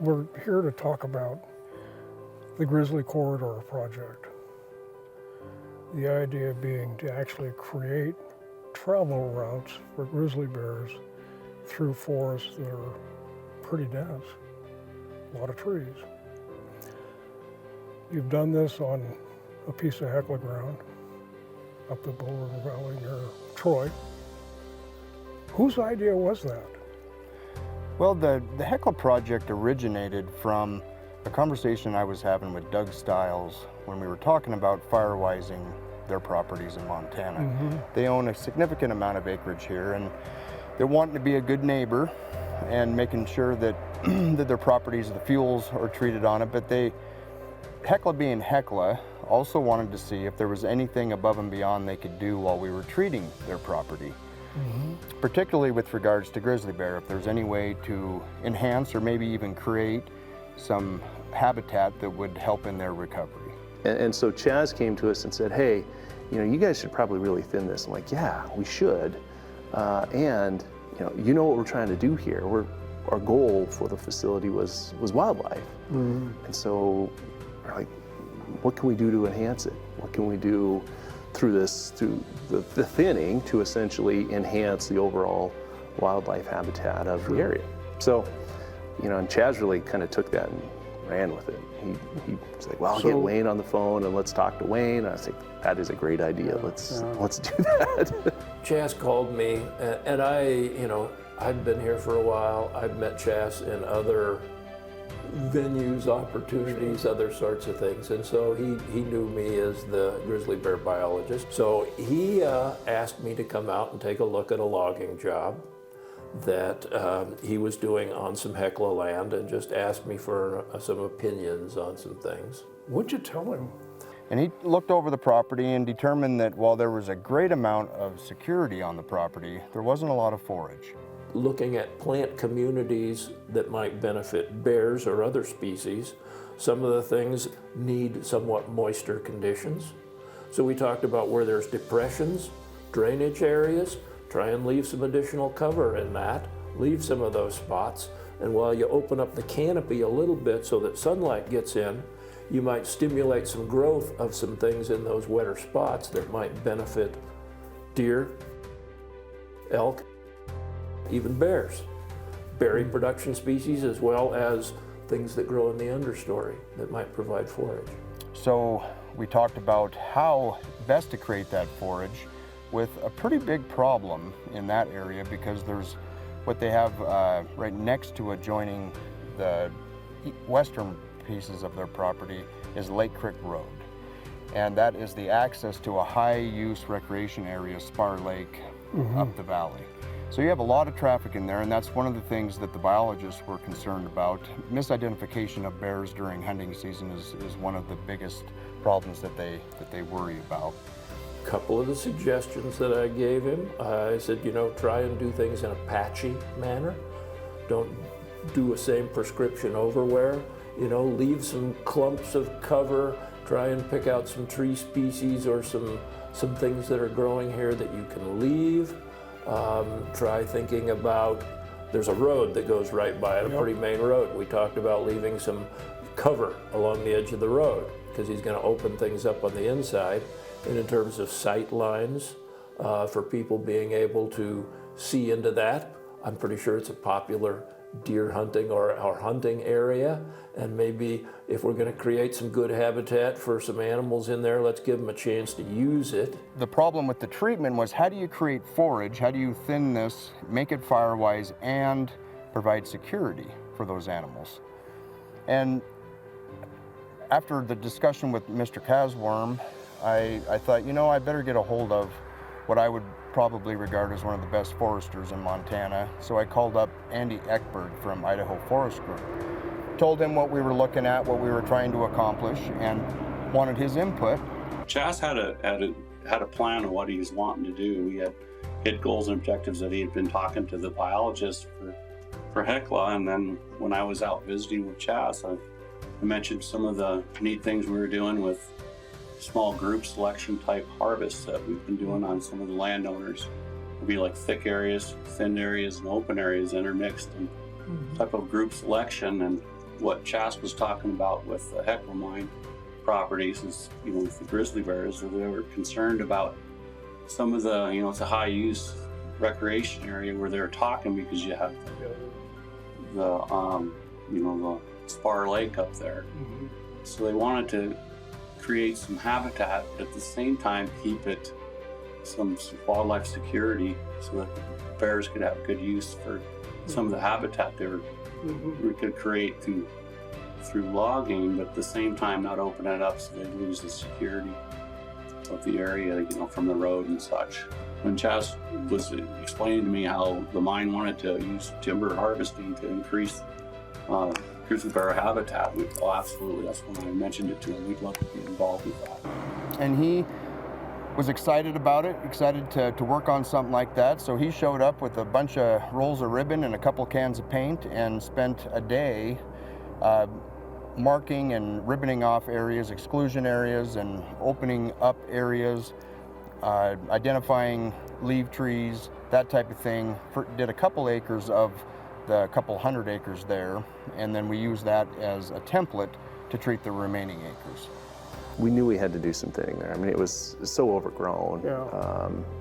We're here to talk about the Grizzly Corridor project. The idea being to actually create travel routes for grizzly bears through forests that are pretty dense, a lot of trees. You've done this on a piece of Hecla ground up the Bull River Valley near Troy. Whose idea was that? Well, the Hecla project originated from a conversation I was having with Doug Stiles when we were talking about firewising their properties in Montana. Mm-hmm. They own a significant amount of acreage here, and they're wanting to be a good neighbor and making sure that, that their properties, the fuels are treated on it, but Hecla being Hecla, also wanted to see if there was anything above and beyond they could do while we were treating their property. Mm-hmm. Particularly with regards to grizzly bear, if there's any way to enhance or maybe even create some habitat that would help in their recovery. And so Chaz came to us and said, hey, you guys should probably really thin this. I'm like, yeah, we should. And you know what we're trying to do here. Our goal for the facility was wildlife. Mm-hmm. And so we're like, what can we do to enhance it? What can we do through the thinning to essentially enhance the overall wildlife habitat of the area? So, and Chaz really kind of took that and ran with it. He was like, well, I'll get Wayne on the phone and let's talk to Wayne. And I was like, that is a great idea. Let's do that. Chaz called me, and I'd been here for a while. I'd met Chaz in other venues, opportunities, other sorts of things. And so he knew me as the grizzly bear biologist. So he asked me to come out and take a look at a logging job that he was doing on some Hecla land, and just asked me for some opinions on some things. What'd you tell him? And he looked over the property and determined that while there was a great amount of security on the property, there wasn't a lot of forage. Looking at plant communities that might benefit bears or other species, some of the things need somewhat moister conditions. So we talked about where there's depressions, drainage areas, try and leave some additional cover in that, leave some of those spots, and while you open up the canopy a little bit so that sunlight gets in, you might stimulate some growth of some things in those wetter spots that might benefit deer, elk, even bears, berry production species, as well as things that grow in the understory that might provide forage. So we talked about how best to create that forage, with a pretty big problem in that area, because there's what they have right next to adjoining the western pieces of their property is Lake Creek Road. And that is the access to a high-use recreation area, Spar Lake, up the valley. So you have a lot of traffic in there, and that's one of the things that the biologists were concerned about. Misidentification of bears during hunting season is one of the biggest problems that they worry about. A couple of the suggestions that I gave him, I said, try and do things in a patchy manner. Don't do a same prescription overwear. Leave some clumps of cover, try and pick out some tree species or some things that are growing here that you can leave. Try thinking about, there's a road that goes right by it, a pretty main road. We talked about leaving some cover along the edge of the road, because he's going to open things up on the inside. And in terms of sight lines, for people being able to see into that, I'm pretty sure it's a popular deer hunting or hunting area. And maybe if we're going to create some good habitat for some animals in there, let's give them a chance to use it. The problem with the treatment was, how do you create forage? How do you thin this, make it firewise, and provide security for those animals? And after the discussion with Mr. Casworm, I thought, I better get a hold of what I would probably regard as one of the best foresters in Montana. So I called up Andy Eckberg from Idaho Forest Group, told him what we were looking at, what we were trying to accomplish, and wanted his input. Chaz had a plan of what he was wanting to do. We had hit goals and objectives that he had been talking to the biologist for Hecla, and then when I was out visiting with Chaz, I mentioned some of the neat things we were doing with small group selection type harvests that we've been doing on some of the landowners. It'll be like thick areas, thin areas, and open areas intermixed, and type of group selection. And what Chas was talking about with the Hecla mine properties is, with the grizzly bears, they were concerned about some of the, it's a high use recreation area where they're talking because you have the the Spar Lake up there. So they wanted to create some habitat, at the same time keep it some wildlife security so that the bears could have good use for some of the habitat we could create through logging, but at the same time not open it up so they lose the security of the area, from the road and such. When Chas was explaining to me how the mine wanted to use timber harvesting to increase grizzly bear habitat, absolutely, that's when I mentioned it to him. We'd love to be involved with that. And he was excited about it, excited to work on something like that. So he showed up with a bunch of rolls of ribbon and a couple cans of paint and spent a day marking and ribboning off areas, exclusion areas, and opening up areas, identifying leaf trees, that type of thing. Did a couple acres of the couple hundred acres there, and then we used that as a template to treat the remaining acres. We knew we had to do some thinning there. I mean, it was so overgrown.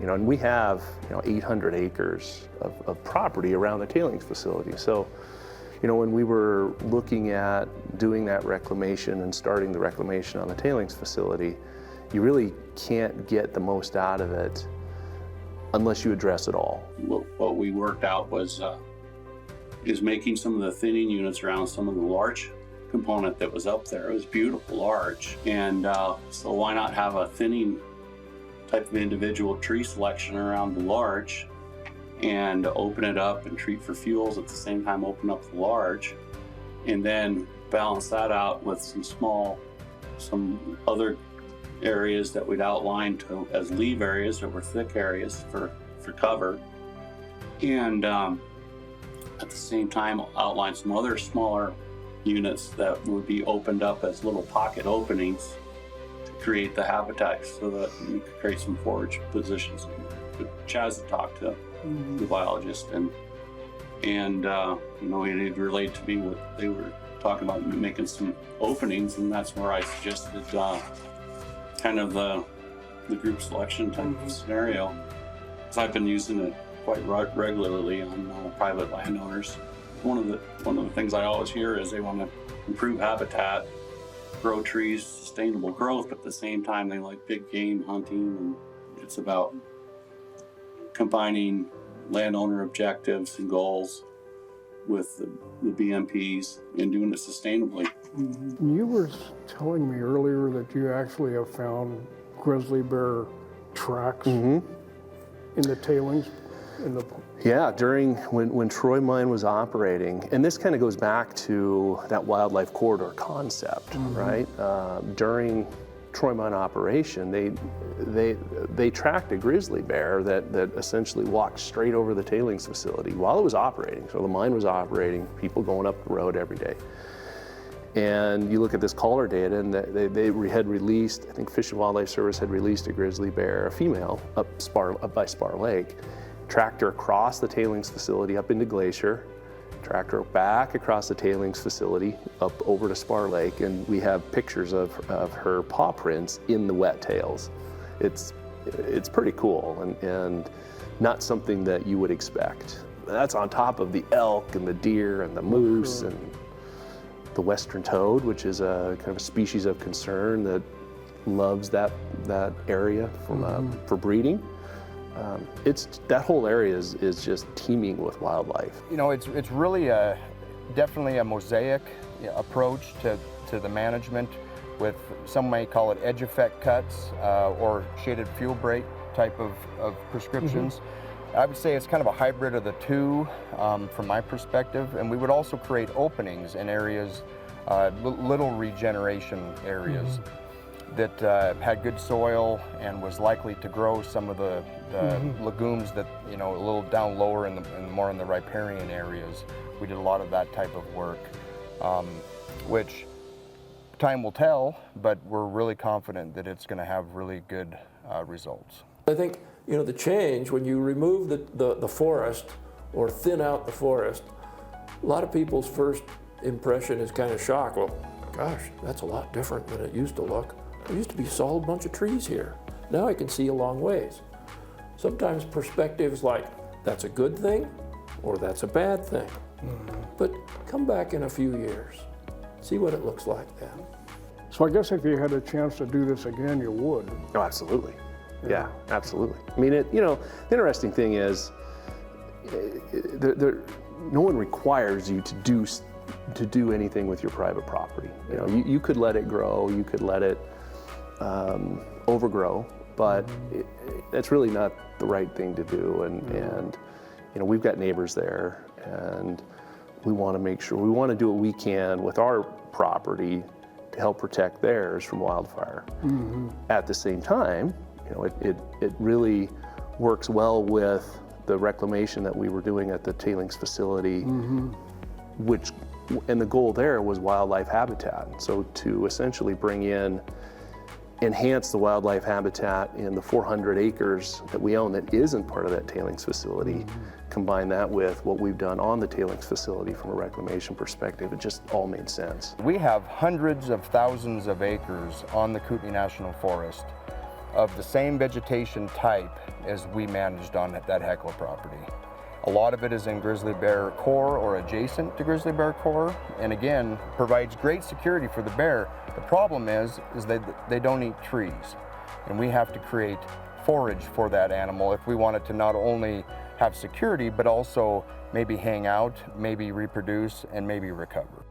And we have 800 acres of property around the tailings facility. So, when we were looking at doing that reclamation and starting the reclamation on the tailings facility, you really can't get the most out of it unless you address it all. What we worked out was is making some of the thinning units around some of the large component that was up there. It was beautiful, large, and so why not have a thinning type of individual tree selection around the large and open it up and treat for fuels at the same time, open up the large, and then balance that out with some other areas that we'd outlined as leave areas that were thick areas for cover, and at the same time outline some other smaller units that would be opened up as little pocket openings to create the habitat so that we could create some forage positions. Chas had talked to the biologist, and it relayed to me what they were talking about, making some openings, and that's where I suggested kind of the group selection type of scenario, because I've been using it quite regularly on private landowners. One of the things I always hear is they want to improve habitat, grow trees, sustainable growth, but at the same time they like big game hunting, and it's about combining landowner objectives and goals with the BMPs and doing it sustainably. You were telling me earlier that you actually have found grizzly bear tracks in the tailings. Yeah, during when Troy Mine was operating, and this kind of goes back to that wildlife corridor concept, right? During Troy Mine operation, they tracked a grizzly bear that essentially walked straight over the tailings facility while it was operating. So the mine was operating, people going up the road every day. And you look at this collar data, and they had released, I think Fish and Wildlife Service had released a grizzly bear, a female, up by Spar Lake. Tracked her across the tailings facility up into Glacier, tracked her back across the tailings facility up over to Spar Lake, and we have pictures of her paw prints in the wet tails. It's pretty cool and not something that you would expect. That's on top of the elk and the deer and the moose and the western toad, which is a kind of a species of concern that loves that area for breeding. That whole area is just teeming with wildlife. It's really definitely a mosaic approach to the management, with some may call it edge effect cuts or shaded fuel break type of prescriptions. I would say it's kind of a hybrid of the two from my perspective, and we would also create openings in areas, little regeneration areas that had good soil and was likely to grow some of the legumes that, a little down lower in more in the riparian areas. We did a lot of that type of work, which time will tell, but we're really confident that it's going to have really good results. I think, the change, when you remove the forest or thin out the forest, a lot of people's first impression is kind of shock. Well, gosh, that's a lot different than it used to look. There used to be a solid bunch of trees here. Now I can see a long ways. Sometimes perspectives like, that's a good thing or that's a bad thing. But come back in a few years, see what it looks like then. So I guess if you had a chance to do this again, you would. Oh, absolutely. Yeah, absolutely. I mean, the interesting thing is, no one requires you to do anything with your private property. You could let it grow, you could let it overgrow, but that's really not the right thing to do. And we've got neighbors there, and we want to make sure, we want to do what we can with our property to help protect theirs from wildfire. At the same time, it really works well with the reclamation that we were doing at the tailings facility, and the goal there was wildlife habitat. So to essentially enhance the wildlife habitat in the 400 acres that we own that isn't part of that tailings facility, combine that with what we've done on the tailings facility from a reclamation perspective, it just all made sense. We have hundreds of thousands of acres on the Kootenai National Forest of the same vegetation type as we managed on that Hecla property. A lot of it is in Grizzly Bear core or adjacent to Grizzly Bear core, and again, provides great security for the bear. The problem is that they don't eat trees, and we have to create forage for that animal if we want it to not only have security, but also maybe hang out, maybe reproduce, and maybe recover.